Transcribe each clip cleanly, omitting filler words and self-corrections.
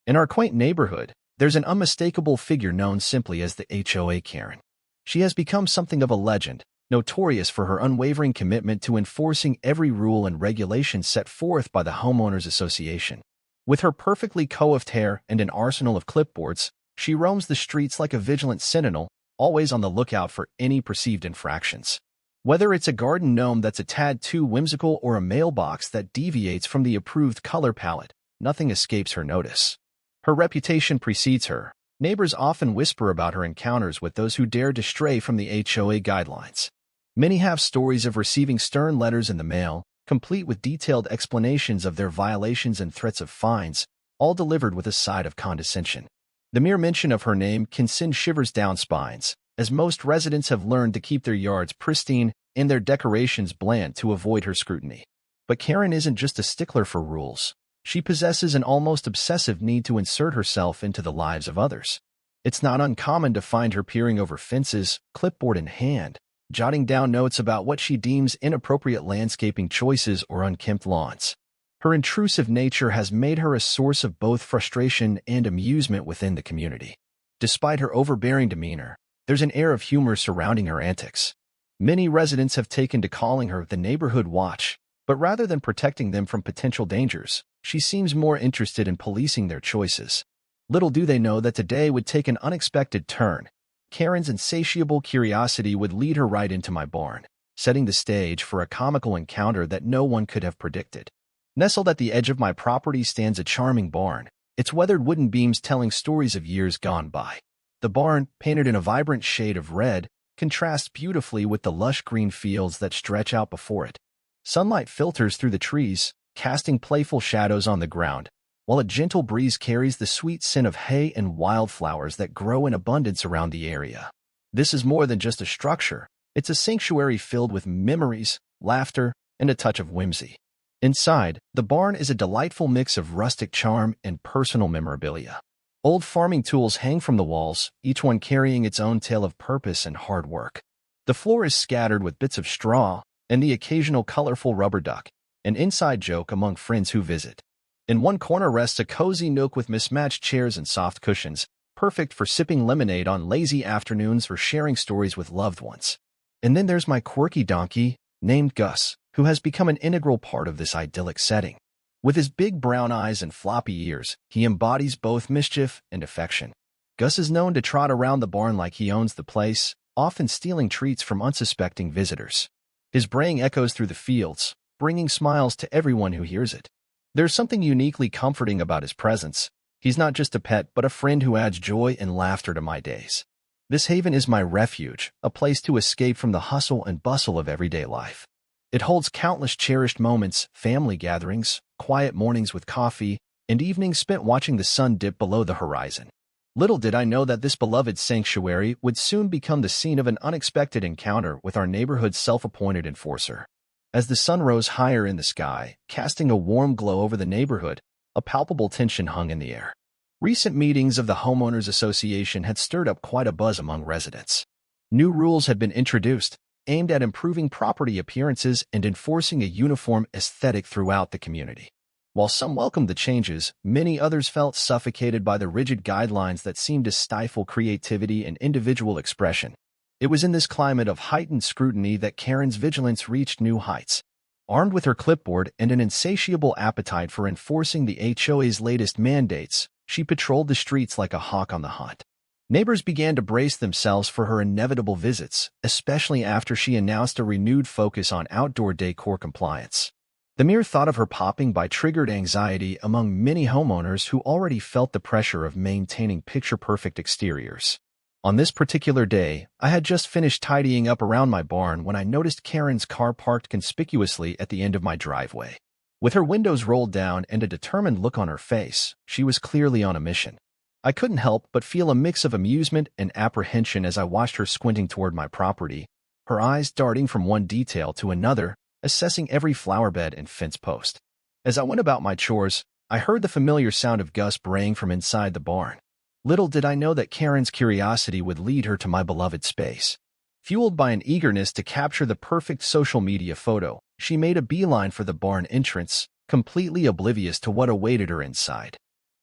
In our quaint neighborhood, there's an unmistakable figure known simply as the HOA Karen. She has become something of a legend, notorious for her unwavering commitment to enforcing every rule and regulation set forth by the Homeowners Association. With her perfectly coiffed hair and an arsenal of clipboards, she roams the streets like a vigilant sentinel, always on the lookout for any perceived infractions. Whether it's a garden gnome that's a tad too whimsical or a mailbox that deviates from the approved color palette, nothing escapes her notice. Her reputation precedes her. Neighbors often whisper about her encounters with those who dare to stray from the HOA guidelines. Many have stories of receiving stern letters in the mail, complete with detailed explanations of their violations and threats of fines, all delivered with a side of condescension. The mere mention of her name can send shivers down spines, as most residents have learned to keep their yards pristine and their decorations bland to avoid her scrutiny. But Karen isn't just a stickler for rules. She possesses an almost obsessive need to insert herself into the lives of others. It's not uncommon to find her peering over fences, clipboard in hand, jotting down notes about what she deems inappropriate landscaping choices or unkempt lawns. Her intrusive nature has made her a source of both frustration and amusement within the community. Despite her overbearing demeanor, there's an air of humor surrounding her antics. Many residents have taken to calling her the neighborhood watch, but rather than protecting them from potential dangers, she seems more interested in policing their choices. Little do they know that today would take an unexpected turn. Karen's insatiable curiosity would lead her right into my barn, setting the stage for a comical encounter that no one could have predicted. Nestled at the edge of my property stands a charming barn, its weathered wooden beams telling stories of years gone by. The barn, painted in a vibrant shade of red, contrasts beautifully with the lush green fields that stretch out before it. Sunlight filters through the trees, casting playful shadows on the ground, while a gentle breeze carries the sweet scent of hay and wildflowers that grow in abundance around the area. This is more than just a structure. It's a sanctuary filled with memories, laughter, and a touch of whimsy. Inside, the barn is a delightful mix of rustic charm and personal memorabilia. Old farming tools hang from the walls, each one carrying its own tale of purpose and hard work. The floor is scattered with bits of straw and the occasional colorful rubber duck, an inside joke among friends who visit. In one corner rests a cozy nook with mismatched chairs and soft cushions, perfect for sipping lemonade on lazy afternoons or sharing stories with loved ones. And then there's my quirky donkey, named Gus, who has become an integral part of this idyllic setting. With his big brown eyes and floppy ears, he embodies both mischief and affection. Gus is known to trot around the barn like he owns the place, often stealing treats from unsuspecting visitors. His braying echoes through the fields, bringing smiles to everyone who hears it. There's something uniquely comforting about his presence. He's not just a pet, but a friend who adds joy and laughter to my days. This haven is my refuge, a place to escape from the hustle and bustle of everyday life. It holds countless cherished moments, family gatherings, quiet mornings with coffee, and evenings spent watching the sun dip below the horizon. Little did I know that this beloved sanctuary would soon become the scene of an unexpected encounter with our neighborhood's self-appointed enforcer. As the sun rose higher in the sky, casting a warm glow over the neighborhood, a palpable tension hung in the air. Recent meetings of the Homeowners Association had stirred up quite a buzz among residents. New rules had been introduced, aimed at improving property appearances and enforcing a uniform aesthetic throughout the community. While some welcomed the changes, many others felt suffocated by the rigid guidelines that seemed to stifle creativity and individual expression. It was in this climate of heightened scrutiny that Karen's vigilance reached new heights. Armed with her clipboard and an insatiable appetite for enforcing the HOA's latest mandates, she patrolled the streets like a hawk on the hunt. Neighbors began to brace themselves for her inevitable visits, especially after she announced a renewed focus on outdoor decor compliance. The mere thought of her popping by triggered anxiety among many homeowners who already felt the pressure of maintaining picture-perfect exteriors. On this particular day, I had just finished tidying up around my barn when I noticed Karen's car parked conspicuously at the end of my driveway. With her windows rolled down and a determined look on her face, she was clearly on a mission. I couldn't help but feel a mix of amusement and apprehension as I watched her squinting toward my property, her eyes darting from one detail to another, assessing every flower bed and fence post. As I went about my chores, I heard the familiar sound of Gus braying from inside the barn. Little did I know that Karen's curiosity would lead her to my beloved space. Fueled by an eagerness to capture the perfect social media photo, she made a beeline for the barn entrance, completely oblivious to what awaited her inside.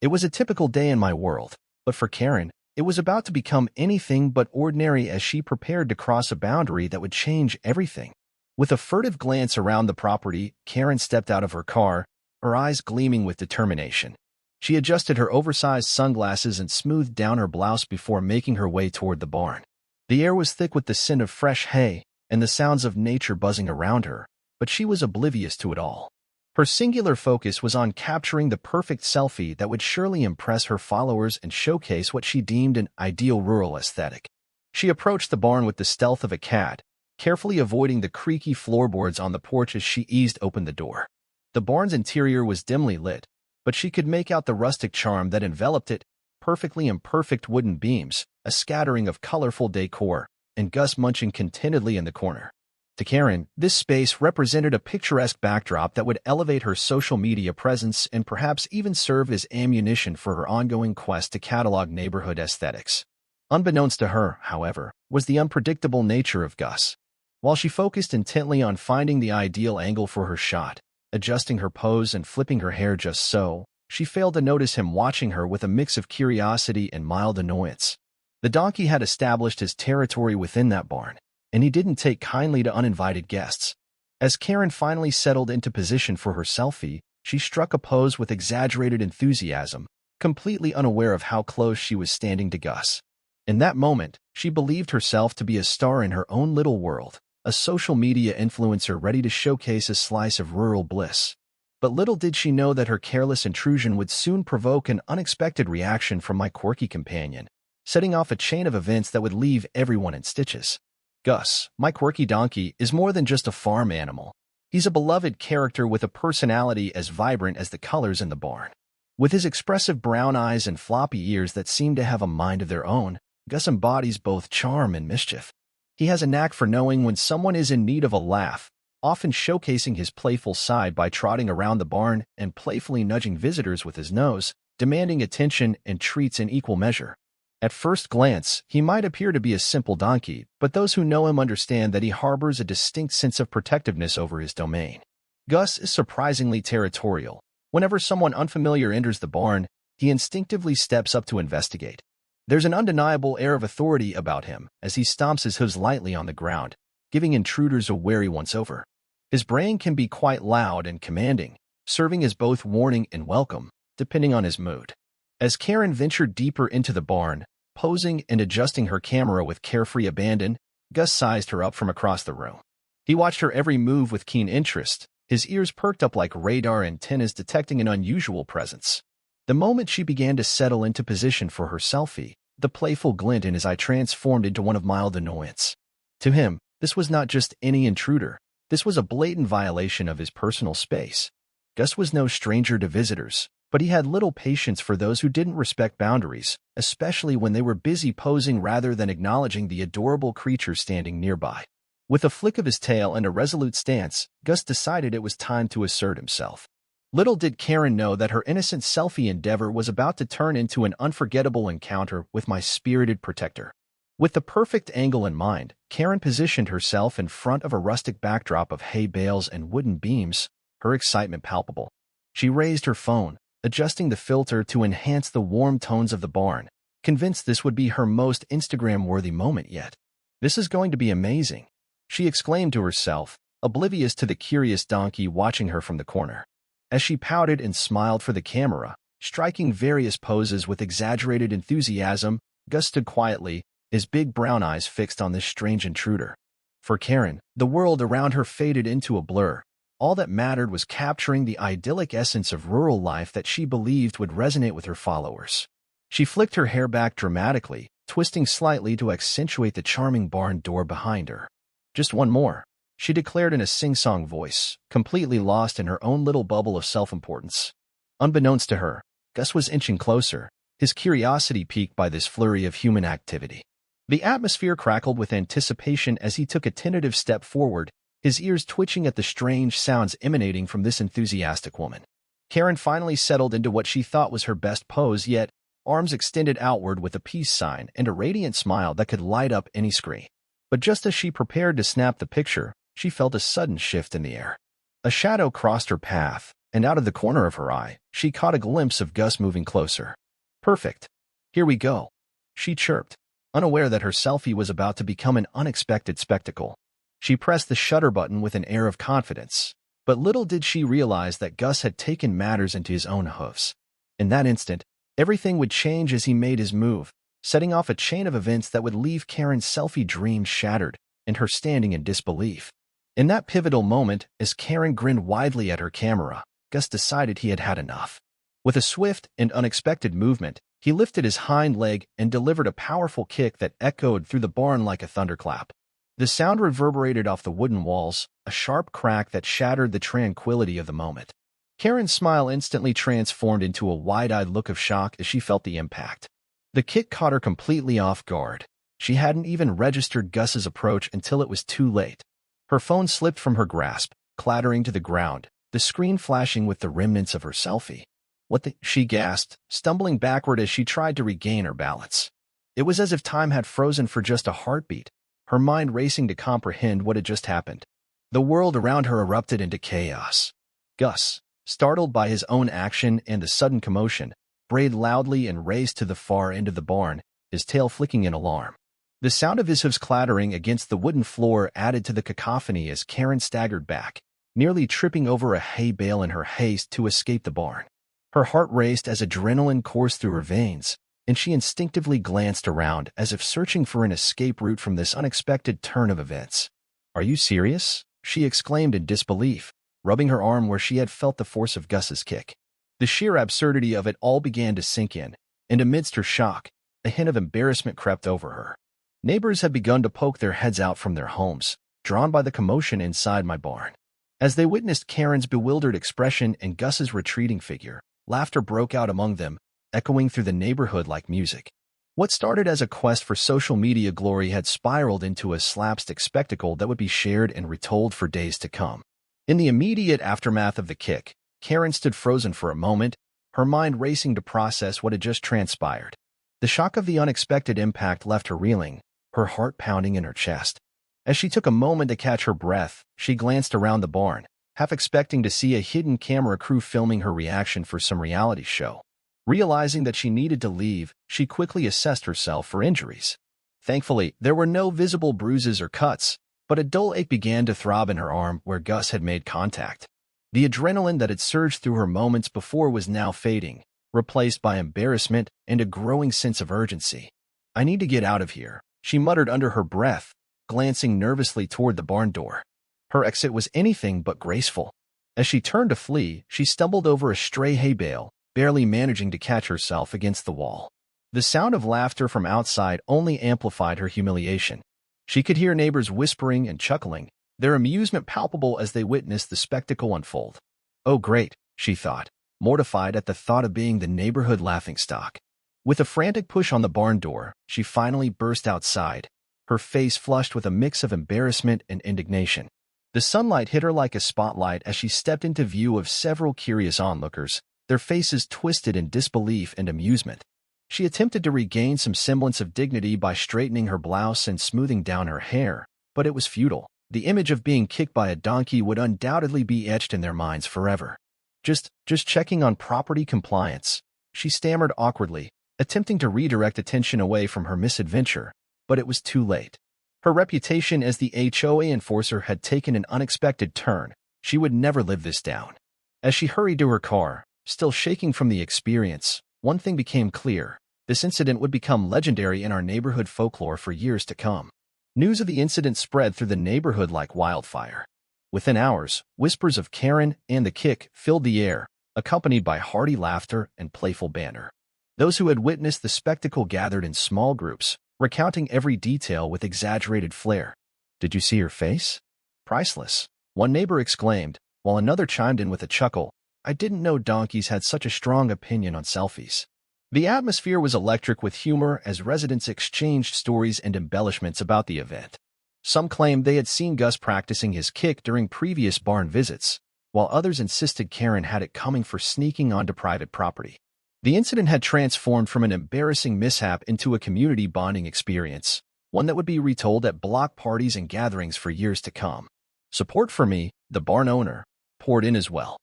It was a typical day in my world, but for Karen, it was about to become anything but ordinary as she prepared to cross a boundary that would change everything. With a furtive glance around the property, Karen stepped out of her car, her eyes gleaming with determination. She adjusted her oversized sunglasses and smoothed down her blouse before making her way toward the barn. The air was thick with the scent of fresh hay and the sounds of nature buzzing around her, but she was oblivious to it all. Her singular focus was on capturing the perfect selfie that would surely impress her followers and showcase what she deemed an ideal rural aesthetic. She approached the barn with the stealth of a cat, carefully avoiding the creaky floorboards on the porch as she eased open the door. The barn's interior was dimly lit, but she could make out the rustic charm that enveloped it, perfectly imperfect wooden beams, a scattering of colorful decor, and Gus munching contentedly in the corner. To Karen, this space represented a picturesque backdrop that would elevate her social media presence and perhaps even serve as ammunition for her ongoing quest to catalog neighborhood aesthetics. Unbeknownst to her, however, was the unpredictable nature of Gus. While she focused intently on finding the ideal angle for her shot, adjusting her pose and flipping her hair just so, she failed to notice him watching her with a mix of curiosity and mild annoyance. The donkey had established his territory within that barn, and he didn't take kindly to uninvited guests. As Karen finally settled into position for her selfie, she struck a pose with exaggerated enthusiasm, completely unaware of how close she was standing to Gus. In that moment, she believed herself to be a star in her own little world, a social media influencer ready to showcase a slice of rural bliss. But little did she know that her careless intrusion would soon provoke an unexpected reaction from my quirky companion, setting off a chain of events that would leave everyone in stitches. Gus, my quirky donkey, is more than just a farm animal. He's a beloved character with a personality as vibrant as the colors in the barn. With his expressive brown eyes and floppy ears that seem to have a mind of their own, Gus embodies both charm and mischief. He has a knack for knowing when someone is in need of a laugh, often showcasing his playful side by trotting around the barn and playfully nudging visitors with his nose, demanding attention and treats in equal measure. At first glance, he might appear to be a simple donkey, but those who know him understand that he harbors a distinct sense of protectiveness over his domain. Gus is surprisingly territorial. Whenever someone unfamiliar enters the barn, he instinctively steps up to investigate. There's an undeniable air of authority about him as he stomps his hooves lightly on the ground, giving intruders a wary once-over. His braying can be quite loud and commanding, serving as both warning and welcome, depending on his mood. As Karen ventured deeper into the barn, posing and adjusting her camera with carefree abandon, Gus sized her up from across the room. He watched her every move with keen interest, his ears perked up like radar antennas detecting an unusual presence. The moment she began to settle into position for her selfie, the playful glint in his eye transformed into one of mild annoyance. To him, this was not just any intruder. This was a blatant violation of his personal space. Gus was no stranger to visitors, but he had little patience for those who didn't respect boundaries, especially when they were busy posing rather than acknowledging the adorable creature standing nearby. With a flick of his tail and a resolute stance, Gus decided it was time to assert himself. Little did Karen know that her innocent selfie endeavor was about to turn into an unforgettable encounter with my spirited protector. With the perfect angle in mind, Karen positioned herself in front of a rustic backdrop of hay bales and wooden beams, her excitement palpable. She raised her phone, adjusting the filter to enhance the warm tones of the barn, convinced this would be her most Instagram-worthy moment yet. "This is going to be amazing," she exclaimed to herself, oblivious to the curious donkey watching her from the corner. As she pouted and smiled for the camera, striking various poses with exaggerated enthusiasm, Gus stood quietly, his big brown eyes fixed on this strange intruder. For Karen, the world around her faded into a blur. All that mattered was capturing the idyllic essence of rural life that she believed would resonate with her followers. She flicked her hair back dramatically, twisting slightly to accentuate the charming barn door behind her. "Just one more," she declared in a sing-song voice, completely lost in her own little bubble of self-importance. Unbeknownst to her, Gus was inching closer, his curiosity piqued by this flurry of human activity. The atmosphere crackled with anticipation as he took a tentative step forward, his ears twitching at the strange sounds emanating from this enthusiastic woman. Karen finally settled into what she thought was her best pose yet, arms extended outward with a peace sign and a radiant smile that could light up any screen. But just as she prepared to snap the picture, she felt a sudden shift in the air. A shadow crossed her path, and out of the corner of her eye, she caught a glimpse of Gus moving closer. "Perfect. Here we go," she chirped, unaware that her selfie was about to become an unexpected spectacle. She pressed the shutter button with an air of confidence, but little did she realize that Gus had taken matters into his own hoofs. In that instant, everything would change as he made his move, setting off a chain of events that would leave Karen's selfie dreams shattered and her standing in disbelief. In that pivotal moment, as Karen grinned widely at her camera, Gus decided he had had enough. With a swift and unexpected movement, he lifted his hind leg and delivered a powerful kick that echoed through the barn like a thunderclap. The sound reverberated off the wooden walls, a sharp crack that shattered the tranquility of the moment. Karen's smile instantly transformed into a wide-eyed look of shock as she felt the impact. The kick caught her completely off guard. She hadn't even registered Gus's approach until it was too late. Her phone slipped from her grasp, clattering to the ground, the screen flashing with the remnants of her selfie. "What the—" she gasped, stumbling backward as she tried to regain her balance. It was as if time had frozen for just a heartbeat, her mind racing to comprehend what had just happened. The world around her erupted into chaos. Gus, startled by his own action and the sudden commotion, brayed loudly and raced to the far end of the barn, his tail flicking in alarm. The sound of his hooves clattering against the wooden floor added to the cacophony as Karen staggered back, nearly tripping over a hay bale in her haste to escape the barn. Her heart raced as adrenaline coursed through her veins, and she instinctively glanced around as if searching for an escape route from this unexpected turn of events. "Are you serious?" she exclaimed in disbelief, rubbing her arm where she had felt the force of Gus's kick. The sheer absurdity of it all began to sink in, and amidst her shock, a hint of embarrassment crept over her. Neighbors had begun to poke their heads out from their homes, drawn by the commotion inside my barn. As they witnessed Karen's bewildered expression and Gus's retreating figure, laughter broke out among them, echoing through the neighborhood like music. What started as a quest for social media glory had spiraled into a slapstick spectacle that would be shared and retold for days to come. In the immediate aftermath of the kick, Karen stood frozen for a moment, her mind racing to process what had just transpired. The shock of the unexpected impact left her reeling, her heart pounding in her chest. As she took a moment to catch her breath, she glanced around the barn, half expecting to see a hidden camera crew filming her reaction for some reality show. Realizing that she needed to leave, she quickly assessed herself for injuries. Thankfully, there were no visible bruises or cuts, but a dull ache began to throb in her arm where Gus had made contact. The adrenaline that had surged through her moments before was now fading, replaced by embarrassment and a growing sense of urgency. "I need to get out of here," she muttered under her breath, glancing nervously toward the barn door. Her exit was anything but graceful. As she turned to flee, she stumbled over a stray hay bale, barely managing to catch herself against the wall. The sound of laughter from outside only amplified her humiliation. She could hear neighbors whispering and chuckling, their amusement palpable as they witnessed the spectacle unfold. "Oh great," she thought, mortified at the thought of being the neighborhood laughingstock. With a frantic push on the barn door, she finally burst outside, her face flushed with a mix of embarrassment and indignation. The sunlight hit her like a spotlight as she stepped into view of several curious onlookers, their faces twisted in disbelief and amusement. She attempted to regain some semblance of dignity by straightening her blouse and smoothing down her hair, but it was futile. The image of being kicked by a donkey would undoubtedly be etched in their minds forever. Just checking on property compliance," she stammered awkwardly, attempting to redirect attention away from her misadventure, but it was too late. Her reputation as the HOA enforcer had taken an unexpected turn. She would never live this down. As she hurried to her car, still shaking from the experience, one thing became clear: this incident would become legendary in our neighborhood folklore for years to come. News of the incident spread through the neighborhood like wildfire. Within hours, whispers of Karen and the kick filled the air, accompanied by hearty laughter and playful banter. Those who had witnessed the spectacle gathered in small groups, recounting every detail with exaggerated flair. "Did you see her face? Priceless," one neighbor exclaimed, while another chimed in with a chuckle. "I didn't know donkeys had such a strong opinion on selfies." The atmosphere was electric with humor as residents exchanged stories and embellishments about the event. Some claimed they had seen Gus practicing his kick during previous barn visits, while others insisted Karen had it coming for sneaking onto private property. The incident had transformed from an embarrassing mishap into a community bonding experience, one that would be retold at block parties and gatherings for years to come. Support for me, the barn owner, poured in as well.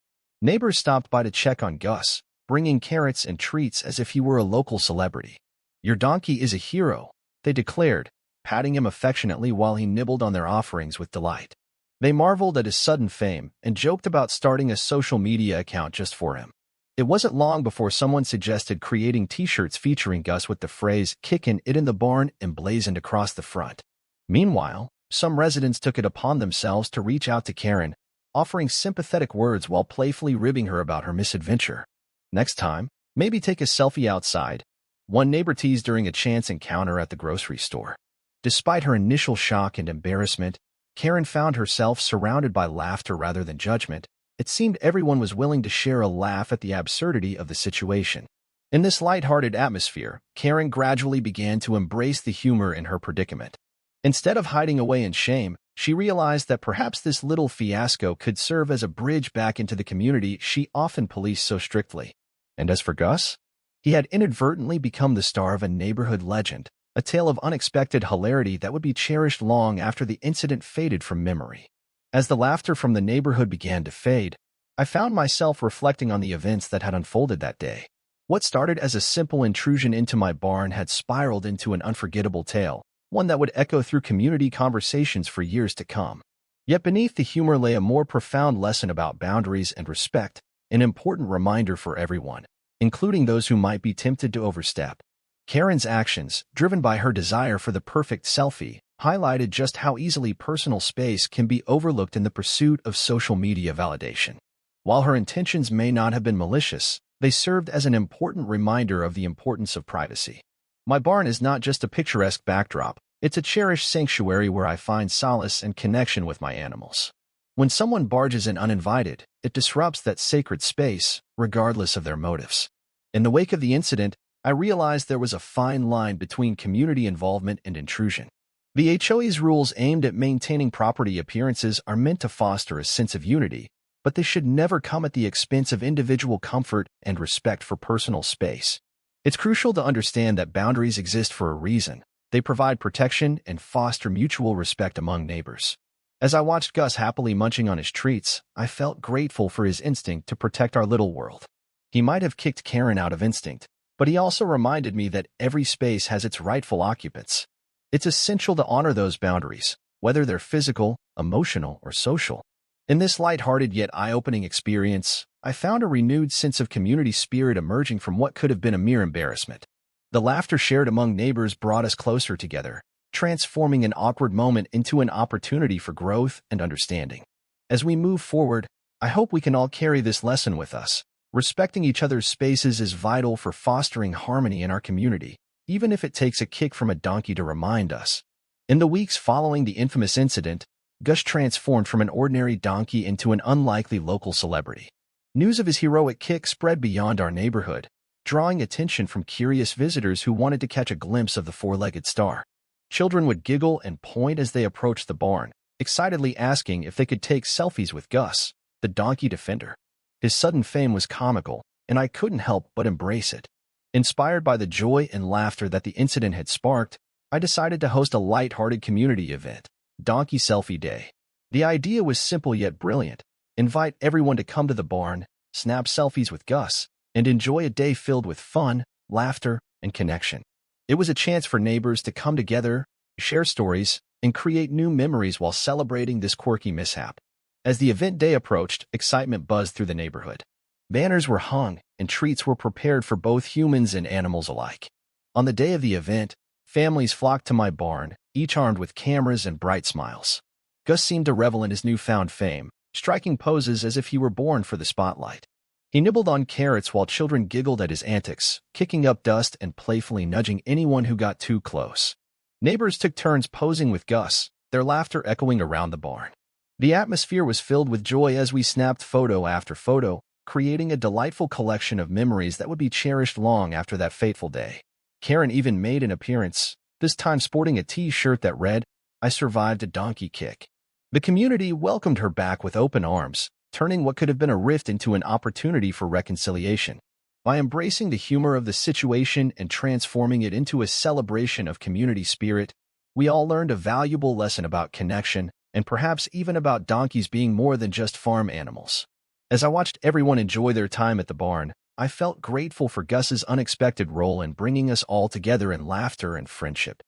Neighbors stopped by to check on Gus, bringing carrots and treats as if he were a local celebrity. "Your donkey is a hero," they declared, patting him affectionately while he nibbled on their offerings with delight. They marveled at his sudden fame and joked about starting a social media account just for him. It wasn't long before someone suggested creating t-shirts featuring Gus with the phrase "kickin' it in the barn" emblazoned across the front. Meanwhile, some residents took it upon themselves to reach out to Karen, offering sympathetic words while playfully ribbing her about her misadventure. "Next time, maybe take a selfie outside," one neighbor teased during a chance encounter at the grocery store. Despite her initial shock and embarrassment, Karen found herself surrounded by laughter rather than judgment. It seemed everyone was willing to share a laugh at the absurdity of the situation. In this light-hearted atmosphere, Karen gradually began to embrace the humor in her predicament. Instead of hiding away in shame, she realized that perhaps this little fiasco could serve as a bridge back into the community she often policed so strictly. And as for Gus, he had inadvertently become the star of a neighborhood legend, a tale of unexpected hilarity that would be cherished long after the incident faded from memory. As the laughter from the neighborhood began to fade, I found myself reflecting on the events that had unfolded that day. What started as a simple intrusion into my barn had spiraled into an unforgettable tale, one that would echo through community conversations for years to come. Yet beneath the humor lay a more profound lesson about boundaries and respect, an important reminder for everyone, including those who might be tempted to overstep. Karen's actions, driven by her desire for the perfect selfie, highlighted just how easily personal space can be overlooked in the pursuit of social media validation. While her intentions may not have been malicious, they served as an important reminder of the importance of privacy. My barn is not just a picturesque backdrop, it's a cherished sanctuary where I find solace and connection with my animals. When someone barges in uninvited, it disrupts that sacred space, regardless of their motives. In the wake of the incident, I realized there was a fine line between community involvement and intrusion. The HOA's rules aimed at maintaining property appearances are meant to foster a sense of unity, but they should never come at the expense of individual comfort and respect for personal space. It's crucial to understand that boundaries exist for a reason. They provide protection and foster mutual respect among neighbors. As I watched Gus happily munching on his treats, I felt grateful for his instinct to protect our little world. He might have kicked Karen out of instinct, but he also reminded me that every space has its rightful occupants. It's essential to honor those boundaries, whether they're physical, emotional, or social. In this lighthearted yet eye-opening experience, I found a renewed sense of community spirit emerging from what could have been a mere embarrassment. The laughter shared among neighbors brought us closer together, transforming an awkward moment into an opportunity for growth and understanding. As we move forward, I hope we can all carry this lesson with us. Respecting each other's spaces is vital for fostering harmony in our community, even if it takes a kick from a donkey to remind us. In the weeks following the infamous incident, Gus transformed from an ordinary donkey into an unlikely local celebrity. News of his heroic kick spread beyond our neighborhood, drawing attention from curious visitors who wanted to catch a glimpse of the four-legged star. Children would giggle and point as they approached the barn, excitedly asking if they could take selfies with Gus, the donkey defender. His sudden fame was comical, and I couldn't help but embrace it. Inspired by the joy and laughter that the incident had sparked, I decided to host a light-hearted community event, Donkey Selfie Day. The idea was simple yet brilliant. Invite everyone to come to the barn, snap selfies with Gus, and enjoy a day filled with fun, laughter, and connection. It was a chance for neighbors to come together, share stories, and create new memories while celebrating this quirky mishap. As the event day approached, excitement buzzed through the neighborhood. Banners were hung, and treats were prepared for both humans and animals alike. On the day of the event, families flocked to my barn, each armed with cameras and bright smiles. Gus seemed to revel in his newfound fame, striking poses as if he were born for the spotlight. He nibbled on carrots while children giggled at his antics, kicking up dust and playfully nudging anyone who got too close. Neighbors took turns posing with Gus, their laughter echoing around the barn. The atmosphere was filled with joy as we snapped photo after photo, creating a delightful collection of memories that would be cherished long after that fateful day. Karen even made an appearance, this time sporting a t-shirt that read, "I survived a donkey kick." The community welcomed her back with open arms, turning what could have been a rift into an opportunity for reconciliation. By embracing the humor of the situation and transforming it into a celebration of community spirit, we all learned a valuable lesson about connection, and perhaps even about donkeys being more than just farm animals. As I watched everyone enjoy their time at the barn, I felt grateful for Gus's unexpected role in bringing us all together in laughter and friendship.